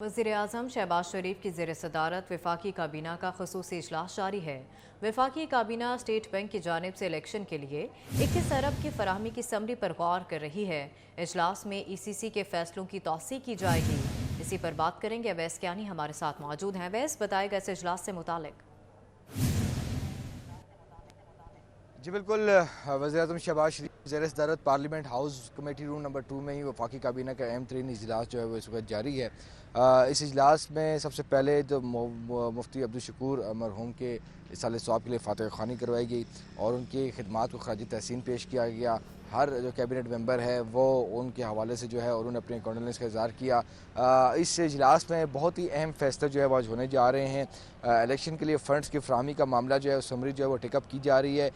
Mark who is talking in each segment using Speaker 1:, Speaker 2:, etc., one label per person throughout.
Speaker 1: वज़ीर-ए-आज़म शहबाज शरीफ की ज़ेर सदारत वफाकी काबीना का ख़ुसूसी इजलास जारी है। वफाकी काबीना स्टेट बैंक की जानिब से इलेक्शन के लिए 21 अरब की फराहमी की समरी पर गौर कर रही है। इजलास में ECC के फैसलों की तौसीक़ की जाएगी। इसी पर बात करेंगे। अवैस कियानी हमारे साथ मौजूद हैं। अवैस, बताएगा इस इजलास से मुतालिक।
Speaker 2: जी बिल्कुल, वज़ीर-ए-आज़म शहबाज शरीफ ज़ेर सदारत parliament house committee room number 2 में ही वफाकी काबीना का अहम तरीन इजलास जो है वो इस वक्त जारी है। इस इजलास में सबसे पहले तो मुफ्ती अब्दुल शकूर मरहूम के इसाले सवाब के लिए फातिहा ख़्वानी करवाई गई और उनकी खिदमात को खराज तहसीन पेश किया गया। हर जो कैबिनेट मेंबर है वो उनके हवाले से जो है और उन्होंने अपने कॉन्डोलेंस का इज़हार किया। इस इजलास में बहुत ही अहम फैसले जो है वो आज होने जा रहे हैं। इलेक्शन के लिए फ़ंड्स की फराहमी का मामला जो है समरी जो है वो टेकअप की जा रही है।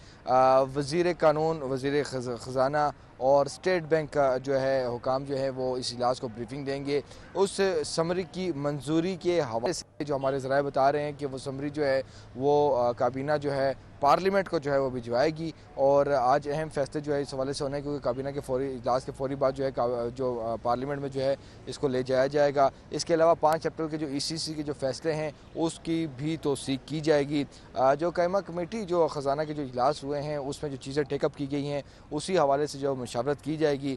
Speaker 2: वज़ीर कानून, वज़ीर ख़जाना और स्टेट बैंक का जो है हुकाम जो है वो इस इजलास को ब्रीफिंग देंगे। उस समरी की मंजूरी के हवाले से जो हमारे ज़राए बता रहे हैं कि वो समरी जो है वो काबीना जो है पार्लियामेंट को जो है वो भिजवाएगी और आज अहम फैसले जो है इस हवाले से होने क्योंकि काबीना के फौरी इजलास के फौरी बाद जो है जो पार्लियामेंट में जो है इसको ले जाया जाएगा। इसके अलावा 5 अप्रैल के जो ECC के जो फैसले हैं उसकी भी तौसीक़ की जाएगी। जो कायमा कमेटी जो ख़जाना के जो इजलास हुए हैं उसमें जो चीज़ें टेकअप की गई हैं उसी हवाले से जो मशावरत की जाएगी।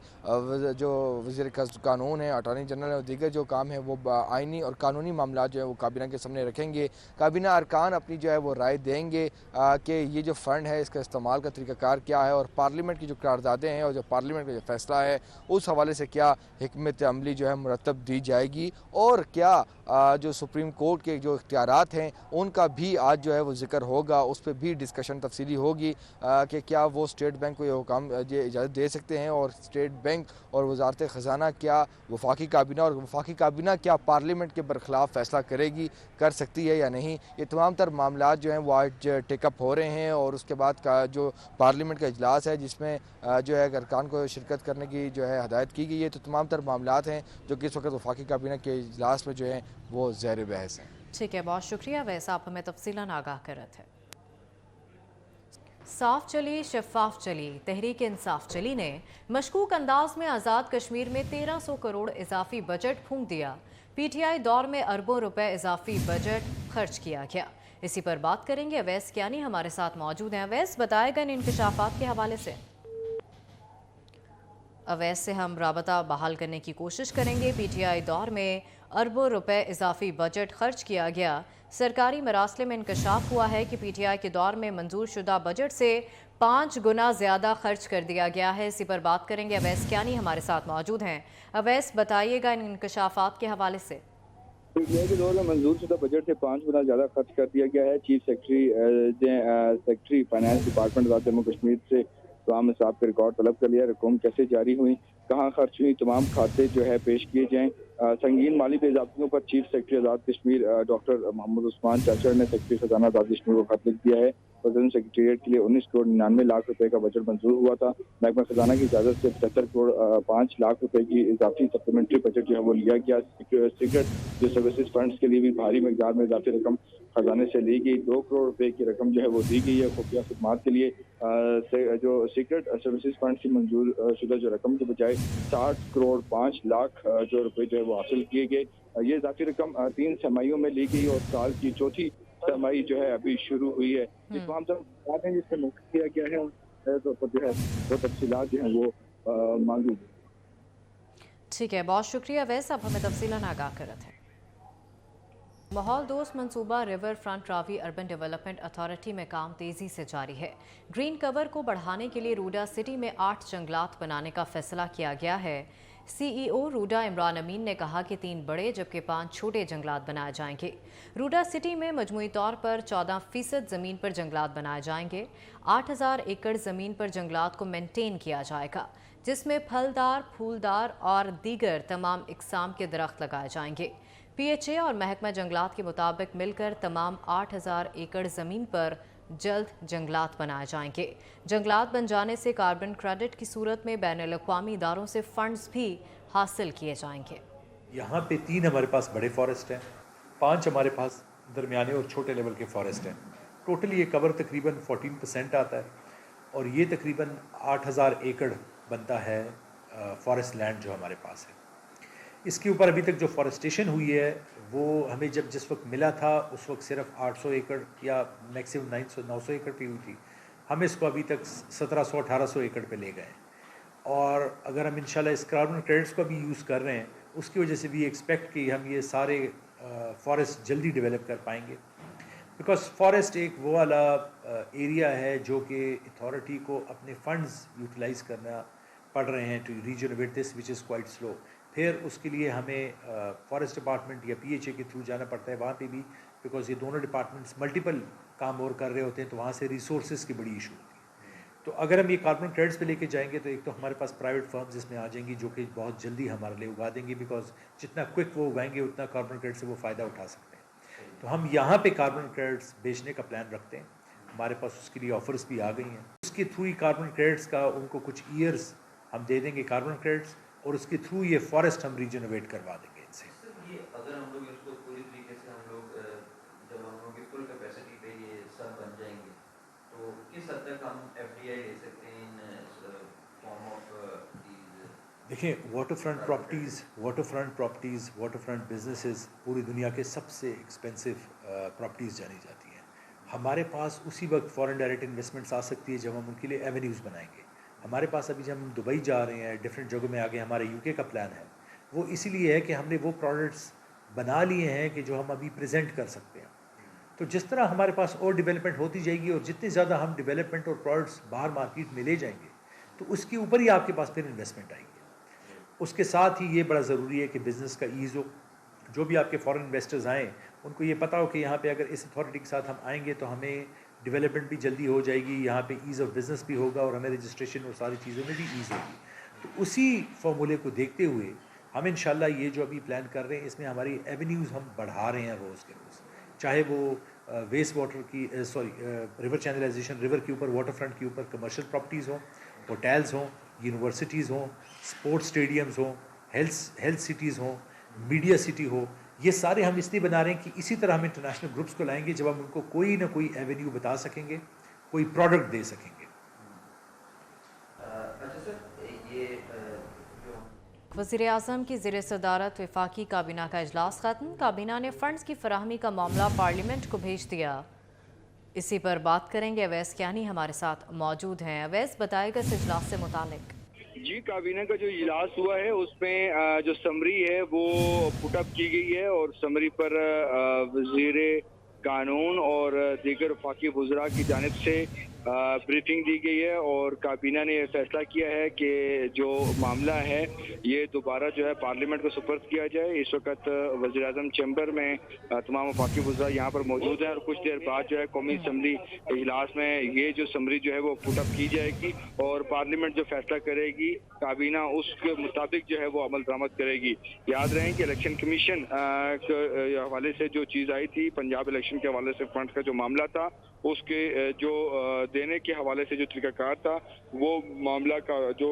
Speaker 2: जो वज़ीर कानून है, अटॉर्नी जनरल है और दीगर जो काम है वो आइनी और कानूनी मामला जो है वो काबीना के सामने रखेंगे। काबीना अरकान अपनी जो है वो राय देंगे कि ये जो फ़ंड है इसका इस्तेमाल का तरीक़ाकार क्या है और पार्लियामेंट की जो करारदादें हैं और जो पार्लियामेंट का जो फ़ैसला है उस हवाले से क्या हिकमत अमली जो है मुरतब दी जाएगी और क्या जो सुप्रीम कोर्ट के जो इख्तियारात हैं उनका भी आज जो है वो ज़िक्र होगा। उस पर भी डिस्कशन तफसीली होगी कि क्या वो स्टेट बैंक को ये हुकाम इजाज़त दे सकते हैं और स्टेट बैंक और वज़ारत ख़जाना क्या वफाकी काबीना और वफाकी काबीना क्या पार्लियामेंट के बरखिलाफ़ फ़ैसला कर सकती है या नहीं। ये तमाम तर मामलात जो हैं वो आज टेकअप हो रहे हैं और उसके बाद का जो पार्लियामेंट का इजलास है जिसमें जो है अरकान को शिरकत करने की जो है हदायत की गई है। तो तमाम तर मामलात हैं जो कि इस वक्त वफाकी काबीना के इजलास में जो है वो ज़ेर बहस हैं।
Speaker 1: ठीक है, बहुत शुक्रिया। वैसे आप हमें तफसीलन आगाह करत है। साफ चली शफाफ चली तहरीक इंसाफ चली ने मशकूक अंदाज में आज़ाद कश्मीर में 1300 करोड़ इजाफी बजट फूंक दिया। PTI दौर में अरबों रुपए इजाफी बजट खर्च किया गया। इसी पर बात करेंगे। अवैस कियानी हमारे साथ मौजूद हैं। अवैस, बताएगा इन इंकशाफात के हवाले से। अवैस से हम राबता बहाल करने की कोशिश करेंगे। PTI दौर में अरबों रुपए इजाफी बजट खर्च किया गया। सरकारी मरासले में इंकशाफ हुआ है कि PTI के दौर में मंजूर शुदा बजट से 5 गुना ज़्यादा खर्च कर दिया गया है। इसी पर बात करेंगे। अवैस कियानी हमारे साथ मौजूद हैं। अवैस, बताइएगा इन इंकशाफात के हवाले से।
Speaker 3: PTI के दौर में मंजूर शुदा बजट से 5 गुना ज़्यादा खर्च कर दिया गया है। चीफ सेक्रेटरी फाइनेंस डिपार्टमेंट आज़ाद जम्मू कश्मीर से तमाम निसाब के रिकॉर्ड तलब कर लिया। रकम कैसे जारी हुई, कहाँ खर्च हुई, तमाम खाते जो है पेश किए जाएँ। संगीन माली बेज़ाब्तियों पर chief secretary Azad Kashmir doctor Mohammad Usman चाचड़ ने सेक्रेटरी खजाना आज़ाद कश्मीर को खत लिख दिया है। प्रेसिडेंट सेक्रेटेरिएट के लिए 19 करोड़ 99 लाख रुपए का बजट मंजूर हुआ था। महकमा खजाना की इजाजत से 75 करोड़ 5 लाख रुपए की इजाफी सप्लीमेंट्री बजट जो है वो लिया गया। सीक्रेट जो सर्विसेज फंड्स के लिए भी भारी मकदार में इजाफी रकम खजाने से ली गई। 2 करोड़ रुपए की रकम जो है वो दी गई है खुफिया खिदमात के लिए। जो सीक्रेट सर्विसेज फंड की मंजूर शुदा जो रकम के बजाय 60 करोड़ 5 लाख जो रुपए जो है वो हासिल किए गए। ये इजाफी रकम 3 छमाहियों में ली गई और साल की चौथी छमाही जो है अभी शुरू हुई है। जिसमें हम सब बात है जिससे मुक्त किया गया है तो जो है वो तफसीलात जो है वो मांगी।
Speaker 1: ठीक है, बहुत शुक्रिया। वैसे अब हमें तफसीलन आगाह करत है। माहौल दोस्त मंसूबा river front Ravi urban development authority में काम तेजी से जारी है। ग्रीन कवर को बढ़ाने के लिए रूडा सिटी में 8 जंगलात बनाने का फैसला किया गया है। CEO रूडा इमरान अमीन ने कहा कि 3 बड़े जबकि 5 छोटे जंगलात बनाए जाएंगे। रूडा सिटी में मजमूई तौर पर 14% ज़मीन पर जंगलात बनाए जाएंगे। 8000 एकड़ ज़मीन पर जंगलात को मेंटेन किया जाएगा जिसमें फलदार, फूलदार और दीगर तमाम इकसाम के दरख्त लगाए जाएंगे। PHA और महकमा जंगलात के मुताबिक मिलकर तमाम 8000 एकड़ ज़मीन पर जल्द जंगलात बनाए जाएंगे। जंगलात बन जाने से कार्बन क्रेडिट की सूरत में बैनुल-अक़वामी इदारों से फंड्स भी हासिल किए जाएंगे।
Speaker 4: यहाँ पे 3 हमारे पास बड़े फॉरेस्ट हैं, 5 हमारे पास दरमियाने और छोटे लेवल के फॉरेस्ट हैं। टोटली ये कवर तकरीबन 14% आता है और ये तकरीबन 8000 एकड़ बनता है फॉरेस्ट लैंड जो हमारे पास है। اس کے اوپر ابھی تک جو فارسٹیشن ہوئی ہے وہ ہمیں جس وقت ملا تھا اس وقت صرف 800 ایکڑ یا میکسیمم 900 ایکڑ پہ ہوئی تھی. ہم اس کو ابھی تک 1700-1800 ایکڑ پہ لے گئے, اور اگر ہم انشاءاللہ اس کاربن کریڈٹس کو بھی یوز کر رہے ہیں اس کی وجہ سے بھی ایکسپیکٹ کہ ہم یہ سارے فارسٹ جلدی ڈیولپ کر پائیں گے, بیکاز فارسٹ ایک وہ والا ایریا ہے جو کہ اتھارٹی کو اپنے فنڈز یوٹیلائز کرنا پڑ رہے ہیں to ریجنویٹ this which is quite سلو. پھر اس کے لیے ہمیں فارسٹ ڈپارٹمنٹ یا PHA کے تھرو جانا پڑتا ہے وہاں پہ بھی, بیکاز یہ دونوں ڈپارٹمنٹس ملٹیپل کام اور کر رہے ہوتے ہیں, تو وہاں سے ریسورسز کی بڑی ایشو ہوتی ہے. تو اگر ہم یہ کاربن کریڈٹس پہ لے کے جائیں گے تو ایک تو ہمارے پاس پرائیویٹ فرمز اس میں آ جائیں گی جو کہ بہت جلدی ہمارے لیے اگا دیں گے, بیکاز جتنا کوئک وہ اگائیں گے اتنا کاربن کریڈٹ سے وہ فائدہ اٹھا سکتے ہیں. تو ہم یہاں پہ کاربن کریڈٹس بیچنے کا پلان رکھتے ہیں, ہمارے پاس اس کے لیے آفرز بھی آ گئی ہیں. اس کے تھرو ہی کاربن کریڈٹس کا ان کو کچھ ایئرز ہم دے دیں گے کاربن کریڈٹس, اور اس کے تھرو یہ فارسٹ ہم ریجنویٹ کروا دیں گے ان سے.
Speaker 5: یہ اگر ہم لوگ اس کو پوری طریقے سے ہم لوگ جب ہم لوگ کی فل کیپیسٹی پہ یہ سب بن جائیں گے تو کس حد تک ہم FDI لے سکتے ہیں ان فارم آف
Speaker 4: دیکھیں, water front properties, water front businesses پوری دنیا کے سب سے ایکسپینسو پراپرٹیز جانی جاتی ہیں. ہمارے پاس اسی وقت فارن ڈائریکٹ انویسٹمنٹس آ سکتی ہے جب ہم ان کے لیے ایونیوز بنائیں گے. ہمارے پاس ابھی جب ہم دبئی جا رہے ہیں, ڈفرینٹ جگہوں میں آگے ہمارے UK کا پلان ہے, وہ اسی لیے ہے کہ ہم نے وہ پروڈکٹس بنا لیے ہیں کہ جو ہم ابھی پریزنٹ کر سکتے ہیں. تو جس طرح ہمارے پاس اور ڈیولپمنٹ ہوتی جائے گی اور جتنے زیادہ ہم ڈیولپمنٹ اور پروڈکٹس باہر مارکیٹ میں لے جائیں گے تو اس کے اوپر ہی آپ کے پاس پھر انویسٹمنٹ آئے گی. اس کے ساتھ ہی یہ بڑا ضروری ہے کہ بزنس کا ایز ہو, جو بھی آپ کے فارن انویسٹرز آئیں ان کو یہ پتہ ہو کہ یہاں پہ اگر اس اتھارٹی کے ساتھ ہم آئیں گے تو ہمیں ڈیولپمنٹ بھی جلدی ہو جائے گی, یہاں پہ ایز آف بزنس بھی ہوگا اور ہمیں رجسٹریشن اور ساری چیزوں میں بھی ایز ہوگی. تو اسی فارمولے کو دیکھتے ہوئے ہم انشاءاللہ یہ جو ابھی پلان کر رہے ہیں اس میں ہماری ایونیوز ہم بڑھا رہے ہیں روز کے روز, چاہے وہ ویسٹ واٹر کی ریور چینلائزیشن, ریور کے اوپر, واٹر فرنٹ کے اوپر کمرشل پراپرٹیز ہوں, ہوٹلز ہوں, یونیورسٹیز ہوں, اسپورٹس اسٹیڈیمز ہوں, ہیلتھ سٹیز ہوں, میڈیا سٹی ہو. یہ سارے ہم اس لیے بنا رہے ہیں کہ اسی طرح ہم انٹرنیشنل گروپس کو لائیں گے جب ہم ان کو کوئی نہ کوئی ایونیو بتا سکیں گے, کوئی پروڈکٹ دے سکیں گے.
Speaker 1: وزیر اعظم کی زیر صدارت وفاقی کابینہ کا اجلاس ختم. کابینہ نے فنڈز کی فراہمی کا معاملہ پارلیمنٹ کو بھیج دیا. اسی پر بات کریں گے. اویس کیانی ہمارے ساتھ موجود ہیں. اویس, بتائے گا اس اجلاس سے متعلق.
Speaker 3: جی, کابینہ کا جو اجلاس ہوا ہے اس میں جو سمری ہے وہ پٹ اپ کی گئی ہے, اور سمری پر وزیر قانون اور دیگر وفاقی وزراء کی جانب سے بریفنگ دی گئی ہے, اور کابینہ نے یہ فیصلہ کیا ہے کہ جو معاملہ ہے یہ دوبارہ جو ہے پارلیمنٹ کو سپرد کیا جائے. اس وقت وزیر اعظم چیمبر میں تمام وفاقی وزراء یہاں پر موجود ہیں, اور کچھ دیر بعد جو ہے قومی اسمبلی اجلاس میں یہ جو سمری جو ہے وہ پٹ اپ کی جائے گی, اور پارلیمنٹ جو فیصلہ کرے گی کابینہ اس کے مطابق جو ہے وہ عمل درآمد کرے گی. یاد رہیں کہ الیکشن کمیشن کے حوالے سے جو چیز آئی تھی, پنجاب الیکشن کے حوالے سے فنڈ کا جو معاملہ تھا, اس کے جو دینے کے حوالے سے جو طریقہ کار تھا وہ معاملہ کا جو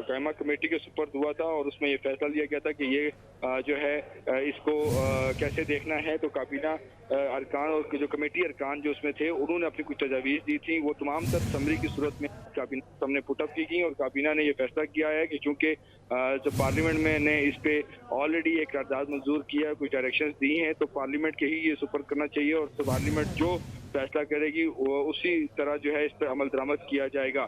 Speaker 3: قائمہ کمیٹی کے سپرد ہوا تھا, اور اس میں یہ فیصلہ لیا گیا تھا کہ یہ جو ہے اس کو کیسے دیکھنا ہے. تو کابینہ ارکان اور جو کمیٹی ارکان جو اس میں تھے انہوں نے اپنی کچھ تجاویز دی تھیں, وہ تمام تر سمری کی صورت میں کابینہ سامنے پٹ اپ کی گئی, اور کابینہ نے یہ فیصلہ کیا ہے کہ چونکہ جو پارلیمنٹ میں نے اس پہ آلریڈی ایک قرارداد منظور کیا ہے, کچھ ڈائریکشنز دی ہیں, تو پارلیمنٹ کے ہی یہ سپرد کرنا چاہیے, اور پارلیمنٹ جو فیصلہ کرے گی وہ اسی طرح جو ہے اس پہ عمل درآمد کیا جائے گا.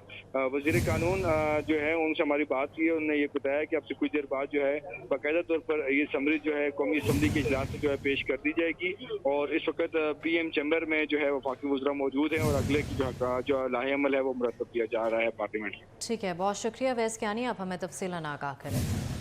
Speaker 3: وزیر قانون جو ہے ان سے ہماری بات کی ہے, انہوں نے یہ بتایا کہ اب سے کچھ دیر بعد جو ہے باقاعدہ طور پر یہ سمری جو ہے قومی اسمبلی کے اجلاس میں جو ہے پیش کر دی جائے گی, اور اس وقت PM چیمبر میں جو ہے وفاقی وزراء موجود ہیں, اور اگلے کی جو لاہ عمل ہے وہ مرتب کیا جا رہا ہے پارلیمنٹ.
Speaker 1: ٹھیک ہے, بہت شکریہ اویس کیانی, آپ ہمیں تفصیلاً آگاہ کریں.